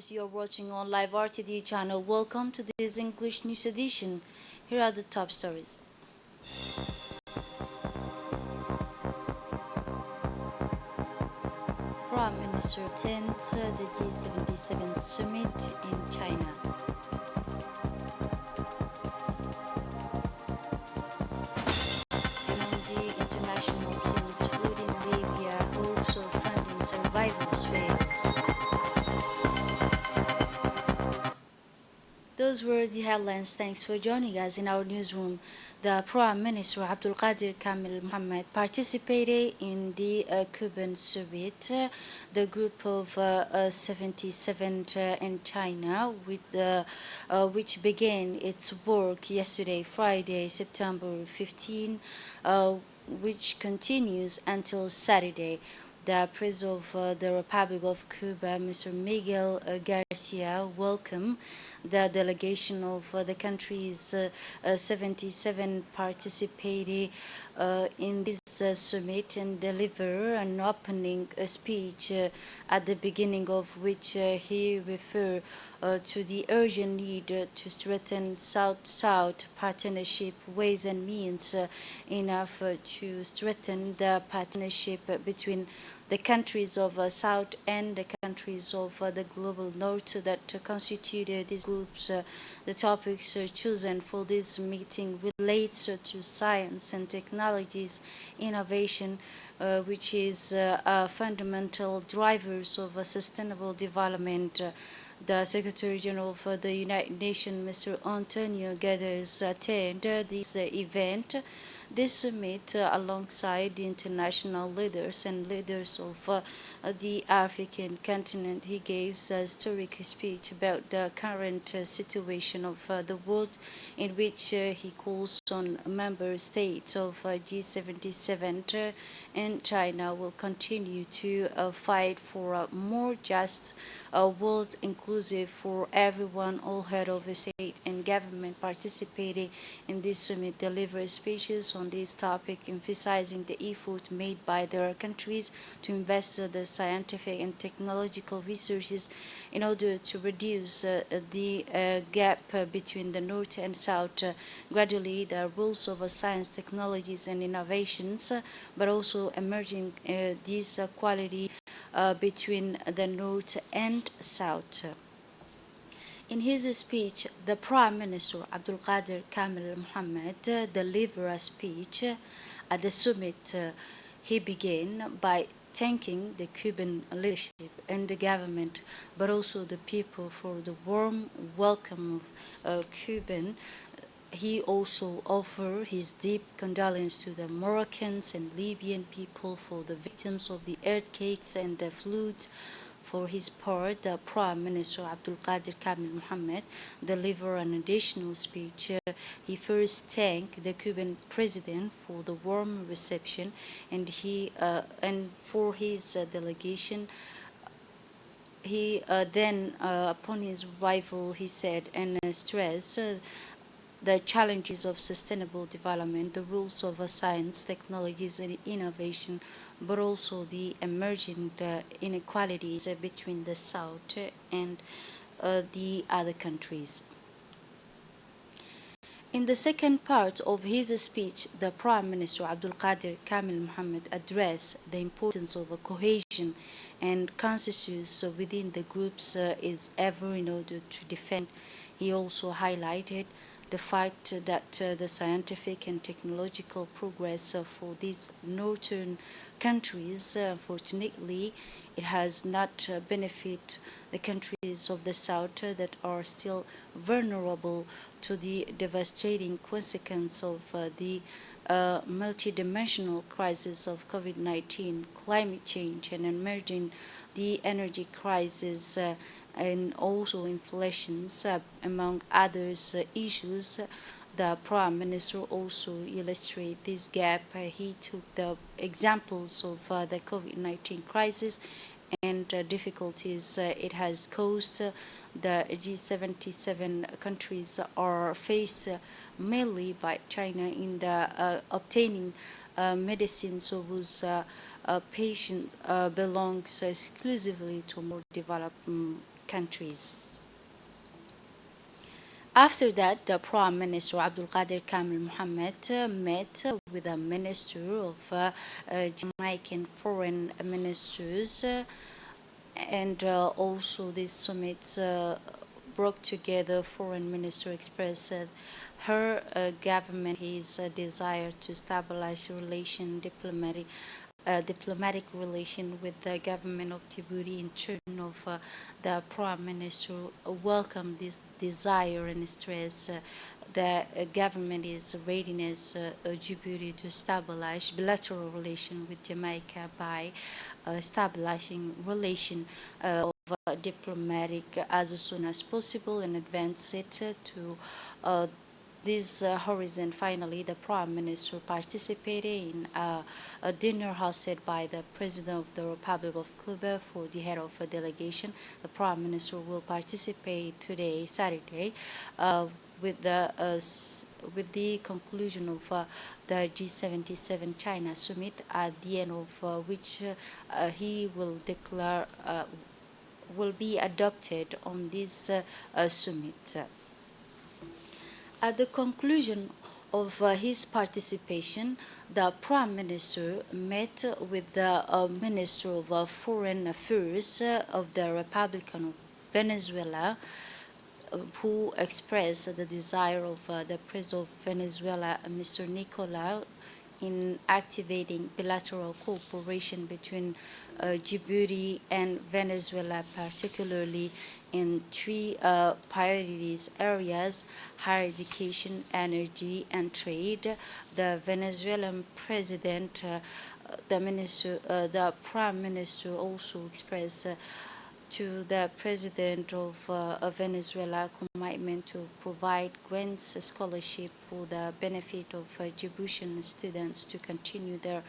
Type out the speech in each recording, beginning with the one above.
viewers, you're watching on Live RTD channel. Welcome to this English news edition. Here are the top stories. Prime Minister attends the G77 summit in China. And on the international scenes, food in Libya, hopes of funding survivors fails. Those were the headlines. Thanks for joining us in our newsroom. The Prime Minister Abdul Qadir Kamil Mohammed participated in the Cuban summit, the group of 77 in China, which began its work yesterday, Friday, September 15, which continues until Saturday. The President of the Republic of Cuba, Mr. Miguel Garcia, welcomed the delegation of the country's 77 participated in this summit and deliver an opening speech at the beginning of which he referred to the urgent need to strengthen South-South partnership ways and means enough to strengthen the partnership between the countries of South and the countries of the global North that constituted these groups. The topics chosen for this meeting relates to science and technologies, innovation, which is fundamental drivers of sustainable development. The Secretary General of the United Nations, Mr. Antonio Guterres, attended this event. This summit, alongside the international leaders and leaders of the African continent, he gave a historic speech about the current situation of the world, in which he calls on member states of G77 and China will continue to fight for a more just world, inclusive for everyone. All head of state and government participating in this summit delivered speeches on this topic, emphasizing the effort made by their countries to invest the scientific and technological resources in order to reduce the gap between the North and South. Gradually, the rules of science, technologies, and innovations, but also emerging this quality between the North and South. In his speech, the Prime Minister Abdul Qadir Kamil Mohammed delivered a speech at the summit. He began by thanking the Cuban leadership and the government, but also the people for the warm welcome of Cuban. He also offered his deep condolence to the Moroccans and Libyan people for the victims of the earthquakes and the floods. For his part, the Prime Minister Abdul Qadir Kamil Mohammed delivered an additional speech. He first thanked the Cuban president for the warm reception and for his delegation. He then, upon his arrival, he said and stressed the challenges of sustainable development, the rules of science, technologies, and innovation, but also the emerging inequalities between the South and the other countries. In the second part of his speech, the Prime Minister Abdul Qadir Kamil Mohammed addressed the importance of cohesion and consensus within the groups is ever in order to defend. He also highlighted the fact that the scientific and technological progress for these northern countries, unfortunately, it has not benefited the countries of the south that are still vulnerable to the devastating consequence of the multidimensional crisis of COVID-19, climate change, and emerging the energy crisis. And also inflations, among others issues. The Prime Minister also illustrated this gap. He took the examples of the COVID-19 crisis and difficulties it has caused. The G77 countries are faced mainly by China in the obtaining medicines whose patients belongs exclusively to more developed countries. After that, the Prime Minister Abdul Qadir Kamil Mohammed met with the Minister of Jamaican Foreign Ministers, and also this summit brought together Foreign Minister expressed her government his desire to stabilize diplomatic relation with the government of Djibouti. In turn of the Prime Minister welcomed this desire and stress the government is readiness Djibouti to stabilize bilateral relation with Jamaica by stabilizing relation diplomatic as soon as possible and advance it to this horizon. Finally, the Prime Minister participated in a dinner hosted by the President of the Republic of Cuba for the head of a delegation. The Prime Minister will participate today, Saturday, with the conclusion of the G77 China summit, at the end of which he will declare will be adopted on this summit. At the conclusion of his participation, the Prime Minister met with the Minister of Foreign Affairs of the Republic of Venezuela, who expressed the desire of the President of Venezuela, Mr. Nicolas, in activating bilateral cooperation between Djibouti and Venezuela, particularly in three priorities areas: higher education, energy, and trade. The Venezuelan president, the Prime Minister also expressed to the President of Venezuela commitment to provide grants scholarship for the benefit of Djiboutian students to continue their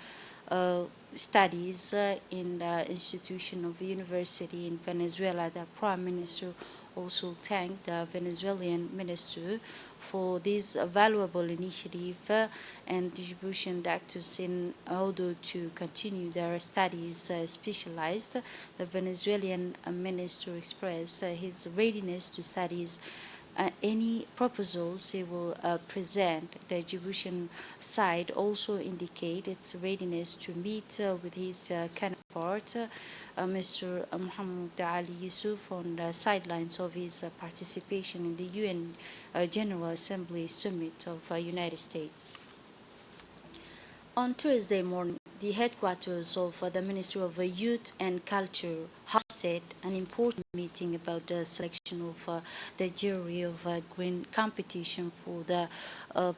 studies in the institution of university in Venezuela. The Prime Minister also thanked the Venezuelan minister for this valuable initiative and Djiboutian doctors in order to continue their studies specialized. The Venezuelan minister expressed his readiness to studies any proposals he will present. The Djiboutian side also indicate its readiness to meet with his counterpart, Mr. Muhammad Ali Yusuf, on the sidelines of his participation in the UN General Assembly Summit of United States. On Thursday morning, the headquarters of the Ministry of Youth and Culture hosted an important meeting about the selection of the jury of a green competition for the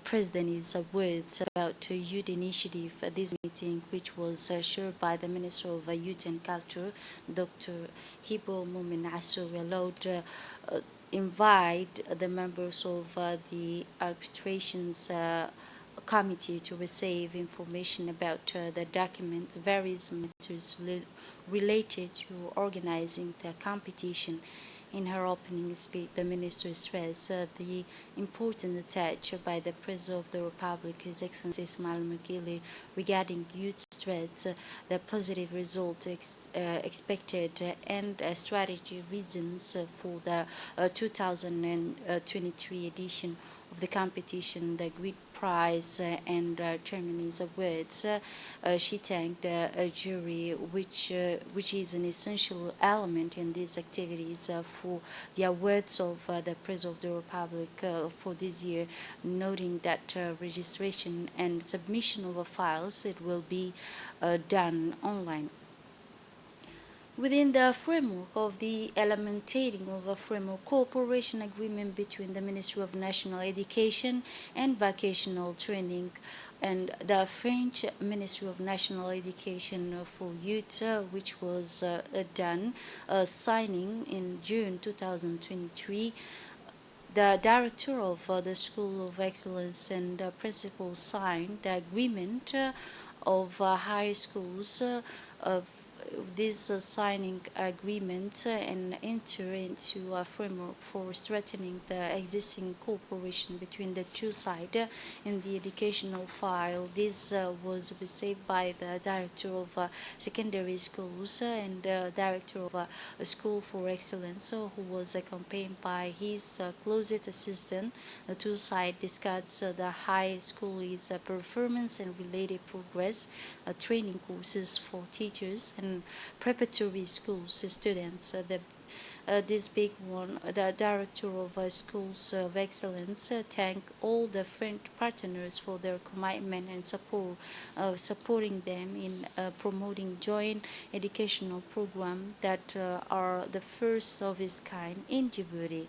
President's Awards about youth initiative. This meeting, which was chaired by the Minister of Youth and Culture, Dr. Hibo Mumin Asso, allowed invite the members of the arbitrations committee to receive information about the documents, various matters related to organizing the competition. In her opening speech, the minister stressed the importance attached by the President of the Republic, His Excellency Ismail Mergili, regarding youth threats, the positive result expected, and strategy reasons for the 2023 edition of the competition, the Great Prize and Germany's awards. She thanked the jury, which is an essential element in these activities for the awards of the President of the Republic for this year, noting that registration and submission of files it will be done online. Within the framework of the implementing of a framework cooperation agreement between the Ministry of National Education and Vocational Training and the French Ministry of National Education for Youth, which was done, signing in June 2023, the director of the School of Excellence and the principal signed the agreement of high schools of this signing agreement and enter into a framework for strengthening the existing cooperation between the two sides in the educational file. This was received by the director of secondary schools and the director of a school for excellence, who was accompanied by his closest assistant. The two sides discussed the high school's performance and related progress, training courses for teachers and preparatory schools students. This big one, the director of schools of excellence, thank all the French partners for their commitment and support, supporting them in promoting joint educational programs that are the first of its kind in Djibouti.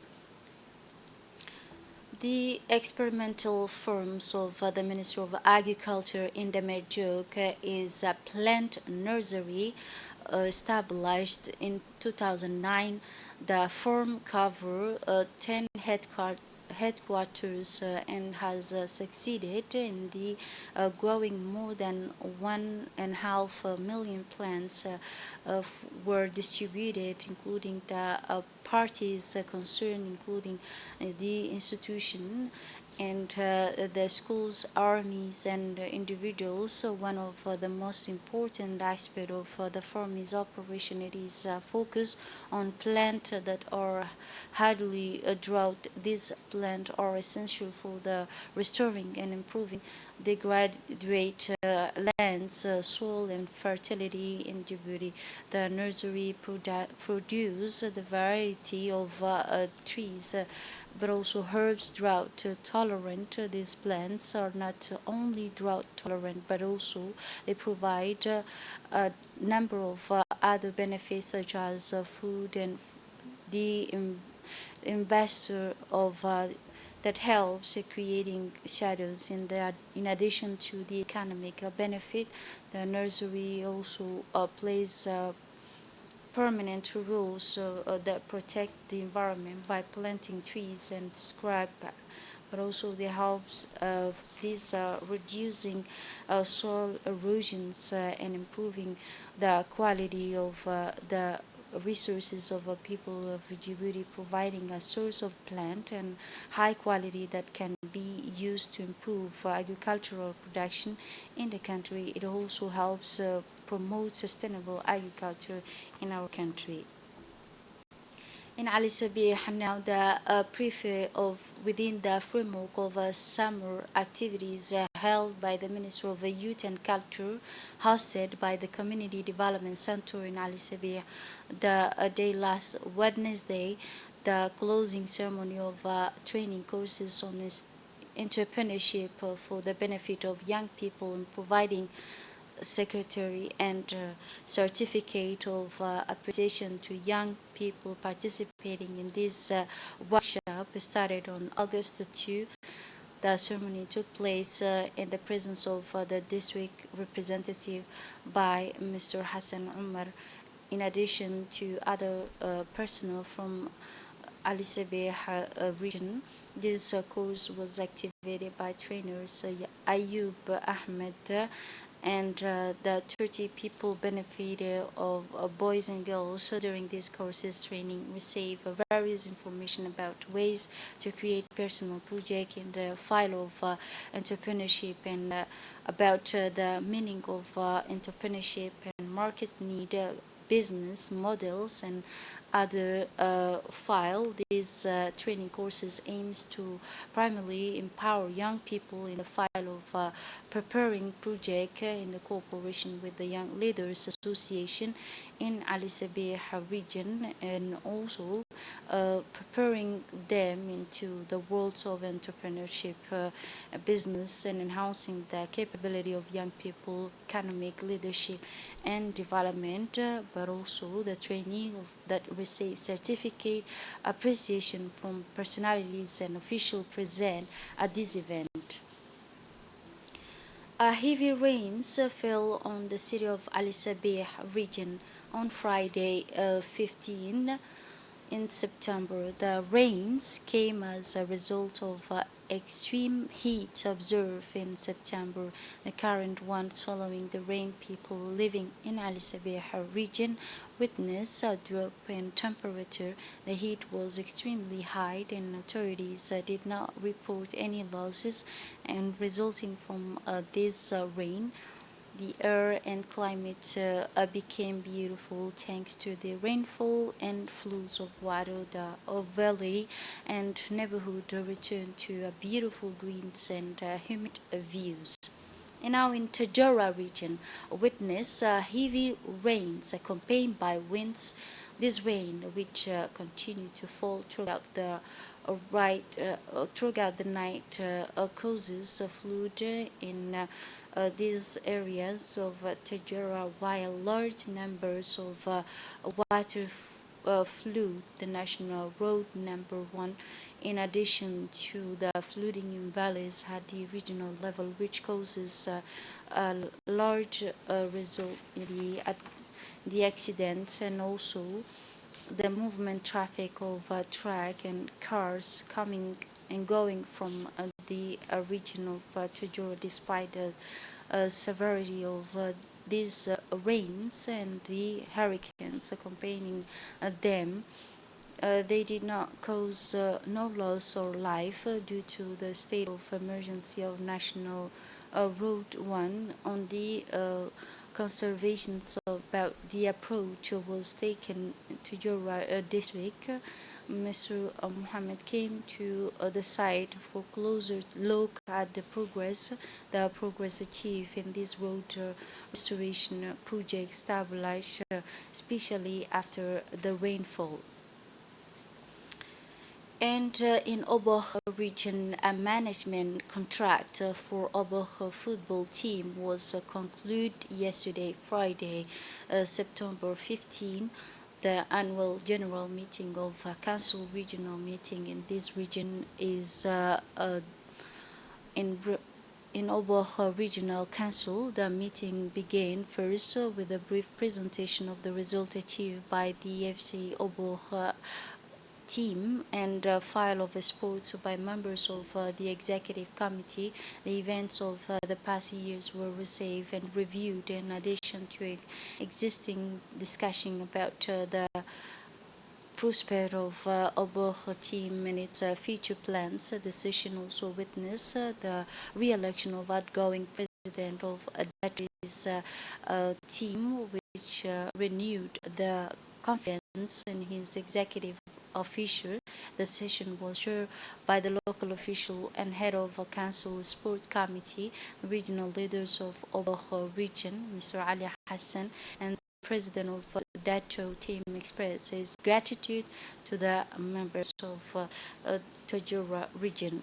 The experimental firms of the Ministry of Agriculture in the Merjuk is a plant nursery established in 2009. The firm covers 10 headquarters and has succeeded in the growing more than 1.5 million plants were distributed, including the parties concerned, including the institution and the schools, armies, and individuals. So one of the most important aspects of the firm's operation, it is focused on plants that are hardly drought. These plants are essential for the restoring and improving degraded lands, soil, and fertility in Djibouti. The nursery produce the variety of trees, but also herbs drought tolerant. These plants are not only drought tolerant, but also they provide a number of other benefits such as food and the investor of that helps creating shadows in addition to the economic benefit. The nursery also plays permanent rules that protect the environment by planting trees and scrub, but also they helps this reducing soil erosions and improving the quality of the resources of people of Djibouti, providing a source of plant and high quality that can be used to improve agricultural production in the country. It also helps promote sustainable agriculture in our country. In Ali Sabih now, the prefect of within the framework of summer activities held by the Ministry of Youth and Culture, hosted by the Community Development Center in Ali Sabih, the day last Wednesday, the closing ceremony of training courses on entrepreneurship for the benefit of young people and providing secretary and certificate of appreciation to young people participating in this workshop started on August 2. The ceremony took place in the presence of the district representative by Mr. Hassan Umar, in addition to other personnel from Ali Sabeh region. This course was activated by trainers Ayub Ahmed and the 30 people benefited of boys and girls during this courses training receive various information about ways to create personal project in the file of entrepreneurship and about the meaning of entrepreneurship and market need, business models, and other file. These training courses aims to primarily empower young people in the file of preparing project in the cooperation with the Young Leaders Association in Ali Sabeh region, and also preparing them into the worlds of entrepreneurship, business, and enhancing the capability of young people, economic leadership and development, but also the training that receive certificate appreciation from personalities and officials present at this event. Heavy rains fell on the city of Ali Sabeh region on Friday, 15 in September. The rains came as a result of extreme heat observed in September, the current one following the rain. People living in Al Sabiha region witnessed a drop in temperature. The heat was extremely high and authorities did not report any losses and resulting from this rain. The air and climate became beautiful thanks to the rainfall and flows of water. The valley and neighborhood returned to beautiful greens and humid views. And now in Tajora region, witness heavy rains accompanied by winds. This rain, which continued to fall throughout the night, causes a flood in these areas of Tajora, while large numbers of water flood the national road number 1. In addition to the flooding in valleys at the regional level, which causes a large result in the accidents, and also the movement traffic of truck and cars coming and going from the region of Tajora, despite the severity of these rains and the hurricanes accompanying them. They did not cause no loss or life due to the state of emergency of National Road 1. On the conservations about the approach was taken to Jura this week. Mr. Mohammed came to the site for closer look at the progress achieved in this road restoration project stabilized, especially after the rainfall. And in Oboh region, a management contract for Oboh football team was concluded yesterday, Friday, September 15. The annual general meeting of council regional meeting in this region is in in Oboh Regional Council. The meeting began first with a brief presentation of the result achieved by the FC Oboh team and file of sports by members of the executive committee. The events of the past years were received and reviewed in addition to existing discussion about the prospect of Oboh team and its future plans. The session also witnessed the re-election of outgoing president of that is team, which renewed the confidence in his executive official. The session was chaired by the local official and head of a council sport committee, regional leaders of Oboh region, Mr. Ali Hassan, and president of Dato team expressed his gratitude to the members of Tajura region.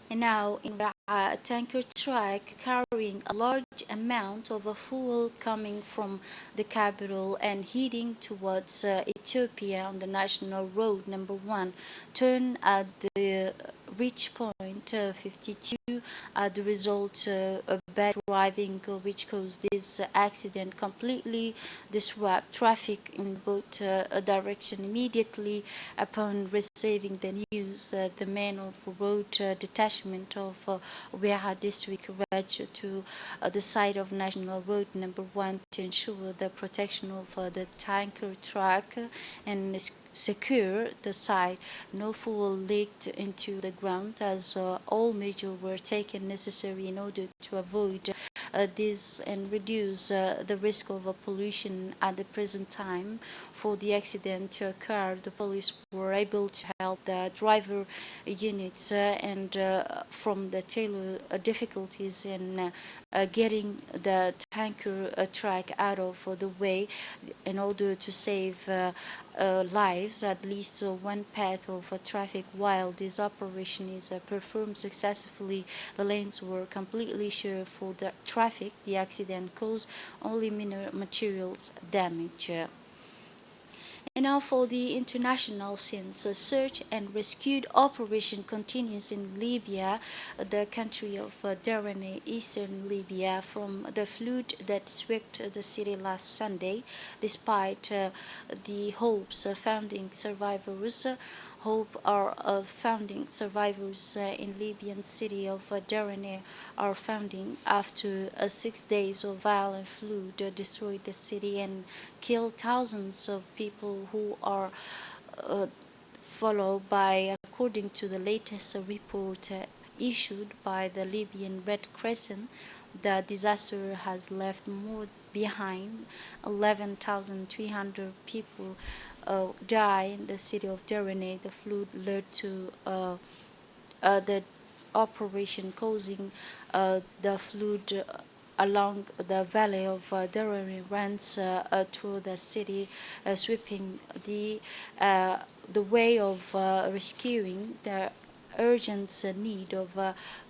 And now, in a tanker truck carrying a large amount of fuel coming from the capital and heading towards Ethiopia on the national road number 1 turned at the reach point 52 the result of bad driving which caused this accident completely disrupt traffic in both direction. Immediately upon receiving the news, the men of road detachment of Weha district rushed to the site of national road number 1 to ensure the protection of the tanker truck and secure the site. No fuel leaked into the ground as all measures were taken necessary in order to avoid this and reduce the risk of pollution at the present time. For the accident to occur, the police were able to help the driver units and from the tailor difficulties in getting the tanker truck out of the way in order to save lives, at least one path of traffic. While this operation is performed successfully, the lanes were completely sure for the traffic. The accident caused only minor materials damage. And now for the international scenes, a search and rescue operation continues in Libya, the country of Derana, eastern Libya, from the flood that swept the city last Sunday. Despite the hopes of founding survivors, hope are of founding survivors in Libyan city of Derana are founding after 6 days of violent flood destroyed the city and killed thousands of people who are uh, followed by, according to the latest report issued by the Libyan Red Crescent, the disaster has left more behind. 11,300 people died in the city of Derene. The flood led to the operation causing the flood along the valley of Derry runs through the city, sweeping the way of rescuing the urgent need of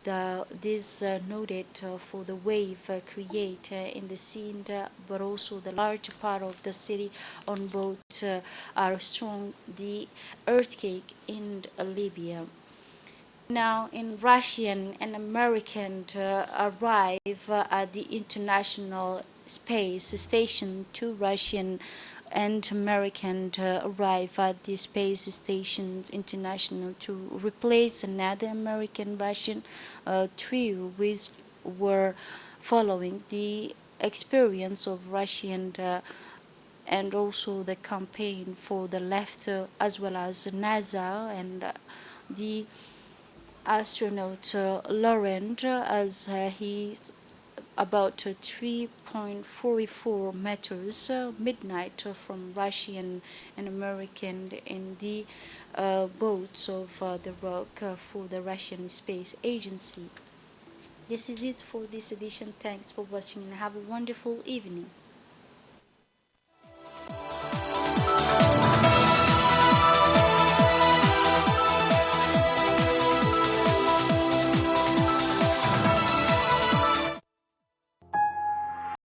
the this noted for the wave create in the scene, but also the large part of the city on both are strong the earthquake in Libya. Now, in Russian and American arrive at the International Space Station, two Russian and American arrive at the Space Station International to replace another American Russian trio which were following the experience of Russian and also the campaign for the left as well as NASA and the astronaut Laurent as he's about 3.44 meters midnight from Russian and American in the boats of the rock for the Russian Space Agency. This is it for this edition. Thanks for watching and have a wonderful evening.